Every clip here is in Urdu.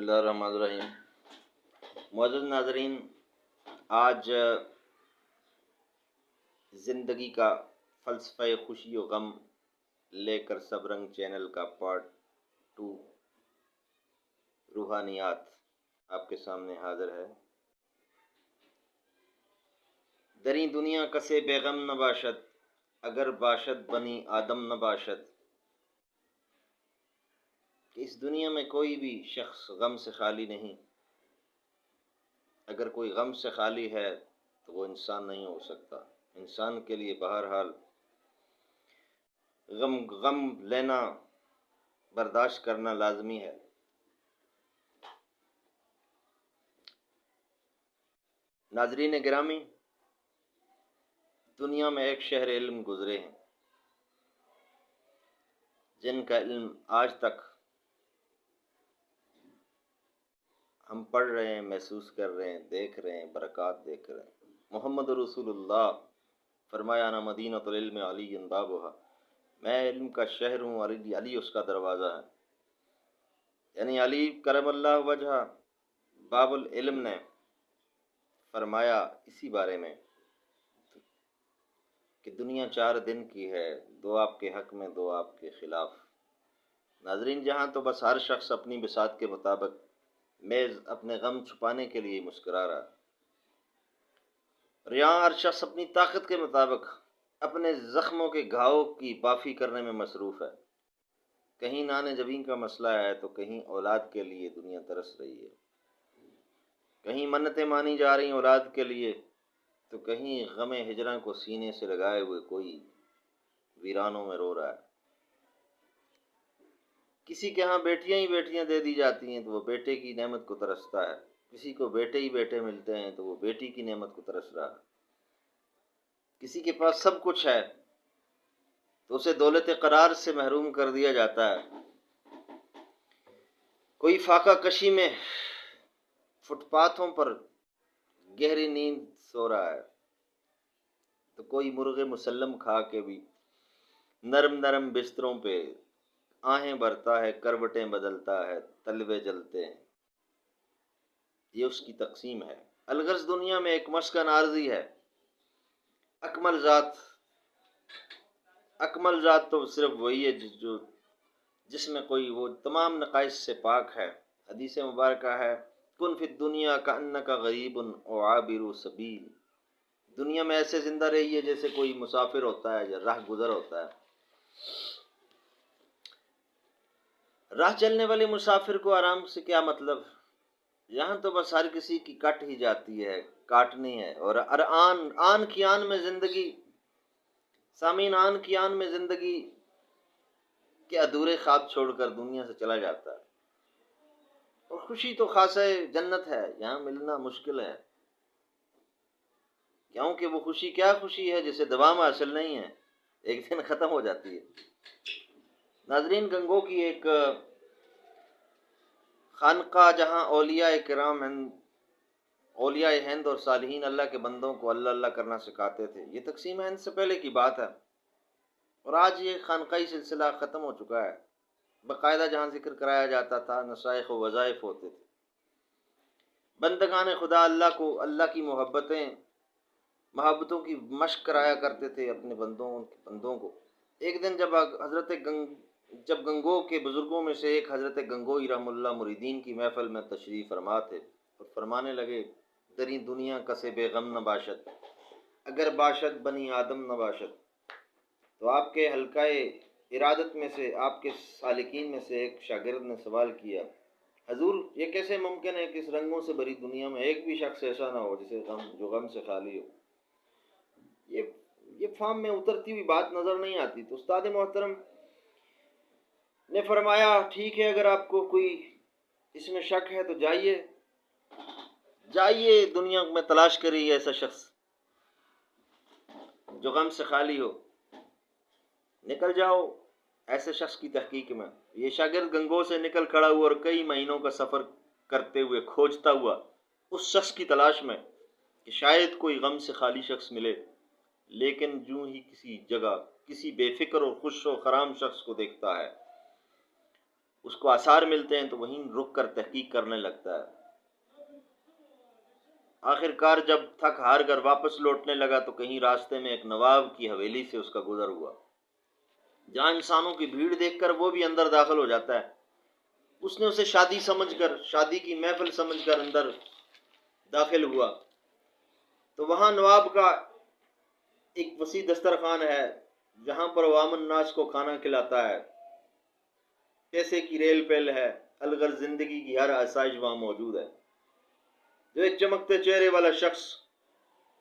بسم اللہ الرحمن الرحیم۔ معزز ناظرین، آج زندگی کا فلسفہ خوشی و غم لے کر سب رنگ چینل کا پارٹ 2 روحانیات آپ کے سامنے حاضر ہے۔ دری دنیا کسے بیغم نہ باشد، اگر باشد بنی آدم نہ باشد۔ کہ اس دنیا میں کوئی بھی شخص غم سے خالی نہیں۔ اگر کوئی غم سے خالی ہے تو وہ انسان نہیں ہو سکتا۔ انسان کے لیے بہرحال غم لینا، برداشت کرنا لازمی ہے۔ ناظرین گرامی، دنیا میں ایک شہر علم گزرے ہیں جن کا علم آج تک ہم پڑھ رہے ہیں، محسوس کر رہے ہیں، دیکھ رہے ہیں، برکات دیکھ رہے ہیں۔ محمد رسول اللہ فرمایا انا مدینۃ العلم علی بابھا، میں علم کا شہر ہوں، علی اس کا دروازہ ہے۔ یعنی علی کرم اللہ وجہ باب العلم نے فرمایا اسی بارے میں کہ دنیا 4 دن کی ہے، 2 آپ کے حق میں، 2 آپ کے خلاف۔ ناظرین، جہاں تو بس ہر شخص اپنی بساط کے مطابق میز اپنے غم چھپانے کے لیے مسکرا رہا، اور یہاں ہر شخص اپنی طاقت کے مطابق اپنے زخموں کے گھاؤ کی بافی کرنے میں مصروف ہے۔ کہیں نان جبین کا مسئلہ ہے تو کہیں اولاد کے لیے دنیا ترس رہی ہے، کہیں منتیں مانی جا رہی اولاد کے لیے تو کہیں غم ہجراں کو سینے سے لگائے ہوئے کوئی ویرانوں میں رو رہا ہے۔ کسی کے ہاں بیٹیاں ہی بیٹیاں دے دی جاتی ہیں تو وہ بیٹے کی نعمت کو ترستا ہے، کسی کو بیٹے ہی بیٹے ملتے ہیں تو وہ بیٹی کی نعمت کو ترس رہا ہے۔ کسی کے پاس سب کچھ ہے تو اسے دولت قرار سے محروم کر دیا جاتا ہے۔ کوئی فاقہ کشی میں فٹ پاتھوں پر گہری نیند سو رہا ہے تو کوئی مرغ مسلم کھا کے بھی نرم نرم بستروں پہ آہیں بھرتا ہے، کروٹیں بدلتا ہے، تلوے جلتے ہیں۔ یہ اس کی تقسیم ہے۔ الغرض دنیا میں ایک مسکن عارضی ہے۔ اکمل ذات تو صرف وہی ہے جس میں کوئی وہ تمام نقائص سے پاک ہے۔ حدیث مبارکہ ہے کن فی الدنیا کأنک غریب او عابر سبیل۔ دنیا میں ایسے زندہ رہیے جیسے کوئی مسافر ہوتا ہے یا راہ گزر ہوتا ہے۔ راہ چلنے والے مسافر کو آرام سے کیا مطلب؟ یہاں تو بس ہر کسی کی کٹ ہی جاتی ہے، کاٹنی ہے، اور آن کی آن میں زندگی، سامعین، آن کی آن میں زندگی کے ادھورے خواب چھوڑ کر دنیا سے چلا جاتا ہے۔ اور خوشی تو خاصہ جنت ہے، یہاں ملنا مشکل ہے، کیونکہ وہ خوشی کیا خوشی ہے جسے دوام حاصل نہیں ہے، ایک دن ختم ہو جاتی ہے۔ ناظرین، گنگو کی ایک خانقاہ جہاں اولیاء ہند اور صالحین اللہ کے بندوں کو اللہ اللہ کرنا سکھاتے تھے۔ یہ تقسیم ہند سے پہلے کی بات ہے، اور آج یہ خانقاہی سلسلہ ختم ہو چکا ہے۔ باقاعدہ جہاں ذکر کرایا جاتا تھا، نصائح و وظائف ہوتے تھے، بندگان خدا اللہ کی محبتوں کی مشق کرایا کرتے تھے اپنے بندوں کو۔ ایک دن جب گنگو کے بزرگوں میں سے ایک حضرت گنگوئی رحم اللہ مریدین کی محفل میں تشریف فرما تھے اور فرمانے لگے دری دنیا کسے بیغم نہ باشد، اگر باشد بنی آدم نہ باشد۔ تو آپ کے حلقہ ارادت میں سے، آپ کے سالکین میں سے ایک شاگرد نے سوال کیا، حضور یہ کیسے ممکن ہے کہ اس رنگوں سے بھری دنیا میں ایک بھی شخص ایسا نہ ہو جو غم سے خالی ہو؟ یہ فام میں اترتی ہوئی بات نظر نہیں آتی۔ تو استاد محترم نے فرمایا ٹھیک ہے، اگر آپ کو کوئی اس میں شک ہے تو جائیے دنیا میں تلاش کریے ایسا شخص جو غم سے خالی ہو، نکل جاؤ ایسے شخص کی تحقیق میں۔ یہ شاگرد گنگو سے نکل کھڑا ہوا اور کئی مہینوں کا سفر کرتے ہوئے کھوجتا ہوا اس شخص کی تلاش میں کہ شاید کوئی غم سے خالی شخص ملے، لیکن جوں ہی کسی جگہ کسی بے فکر اور خوش و خرام شخص کو دیکھتا ہے اس کو آثار ملتے ہیں تو وہیں رک کر تحقیق کرنے لگتا ہے۔ آخر کار جب تھک ہار کر واپس لوٹنے لگا تو کہیں راستے میں ایک نواب کی حویلی سے اس کا گزر ہوا، جہاں انسانوں کی بھیڑ دیکھ کر وہ بھی اندر داخل ہو جاتا ہے۔ اس نے اسے شادی کی محفل سمجھ کر اندر داخل ہوا تو وہاں نواب کا ایک وسیع دسترخوان ہے، جہاں پر عوام الناس کو کھانا کھلاتا ہے، پیسے کی ریل پیل ہے، الغرض زندگی کی ہر آسائش وہاں موجود ہے۔ جو ایک چمکتے چہرے والا شخص،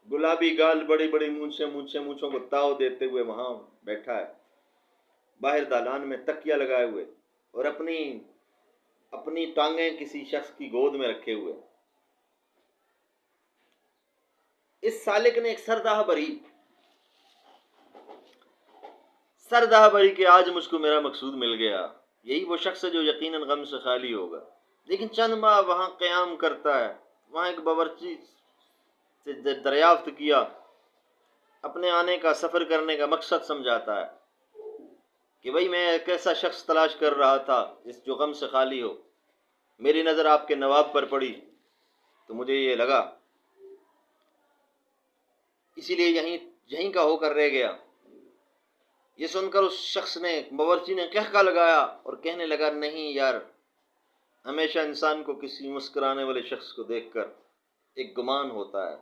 گلابی گال، بڑی بڑی مونچھوں کو تاؤ دیتے ہوئے وہاں بیٹھا ہے، باہر دالان میں تکیہ لگائے ہوئے اور اپنی ٹانگیں کسی شخص کی گود میں رکھے ہوئے۔ اس سالک نے ایک سردہ بری کہ آج مجھ کو میرا مقصود مل گیا، یہی وہ شخص ہے جو یقیناً غم سے خالی ہوگا۔ لیکن چند ماہ وہاں قیام کرتا ہے، وہاں ایک باورچی سے دریافت کیا، اپنے آنے کا، سفر کرنے کا مقصد سمجھاتا ہے کہ بھئی میں ایک ایسا شخص تلاش کر رہا تھا جو غم سے خالی ہو، میری نظر آپ کے نواب پر پڑی تو مجھے یہ لگا، اسی لیے یہیں کا ہو کر رہ گیا۔ یہ سن کر اس شخص نے، باورچی نے قہقہ لگایا اور کہنے لگا، نہیں یار، ہمیشہ انسان کو کسی مسکرانے والے شخص کو دیکھ کر ایک گمان ہوتا ہے،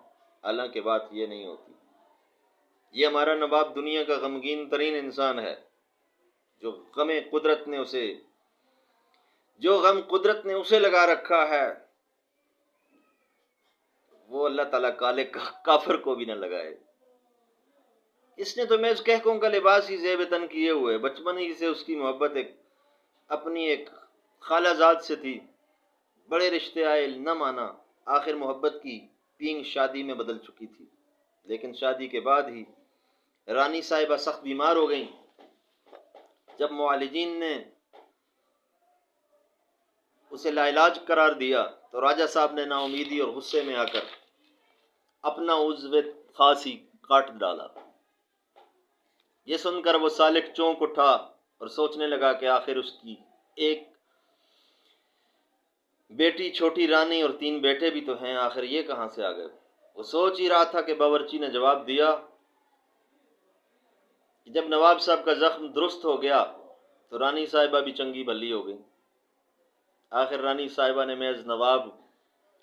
حالانکہ بات یہ نہیں ہوتی۔ یہ ہمارا نواب دنیا کا غمگین ترین انسان ہے، جو غم قدرت نے اسے لگا رکھا ہے، وہ اللہ تعالیٰ کالے کافر کو بھی نہ لگائے۔ اس نے تو محض قہقوں کا لباس ہی زیب تن کیے ہوئے، بچپن ہی سے اس کی محبت اپنی ایک خالہ زاد سے تھی، بڑے رشتے آئے، نہ مانا، آخر محبت کی پینگ شادی میں بدل چکی تھی۔ لیکن شادی کے بعد ہی رانی صاحبہ سخت بیمار ہو گئیں۔ جب معالجین نے اسے لاعلاج قرار دیا تو راجہ صاحب نے نا امیدی اور غصے میں آ کر اپنا عضو خاص ہی کاٹ ڈالا۔ یہ سن کر وہ سالک چونک اٹھا اور سوچنے لگا کہ آخر اس کی ایک بیٹی چھوٹی رانی اور 3 بیٹے بھی تو ہیں، آخر یہ کہاں سے آ گئے؟ وہ سوچ ہی رہا تھا کہ باورچی نے جواب دیا کہ جب نواب صاحب کا زخم درست ہو گیا تو رانی صاحبہ بھی چنگی بھلی ہو گئی۔ آخر رانی صاحبہ نے محض نواب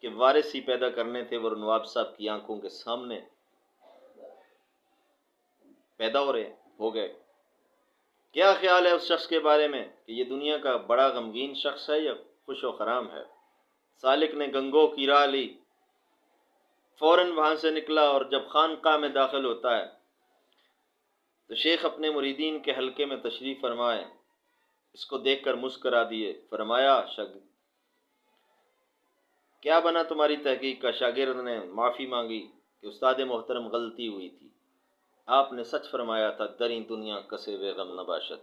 کے وارث ہی پیدا کرنے تھے، وہ نواب صاحب کی آنکھوں کے سامنے پیدا ہو گئے۔ کیا خیال ہے اس شخص کے بارے میں کہ یہ دنیا کا بڑا غمگین شخص ہے یا خوش و خرام ہے؟ سالک نے گنگو کی راہ لی، فوراً وہاں سے نکلا اور جب خانقاہ میں داخل ہوتا ہے تو شیخ اپنے مریدین کے حلقے میں تشریف فرمائے، اس کو دیکھ کر مسکرا دیے، فرمایا، کیا بنا تمہاری تحقیق کا؟ شاگرد نے معافی مانگی کہ استاد محترم غلطی ہوئی تھی، آپ نے سچ فرمایا تھا، دریں دنیا کسے وے غم نباشد،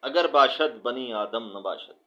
اگر باشد بنی آدم نباشد۔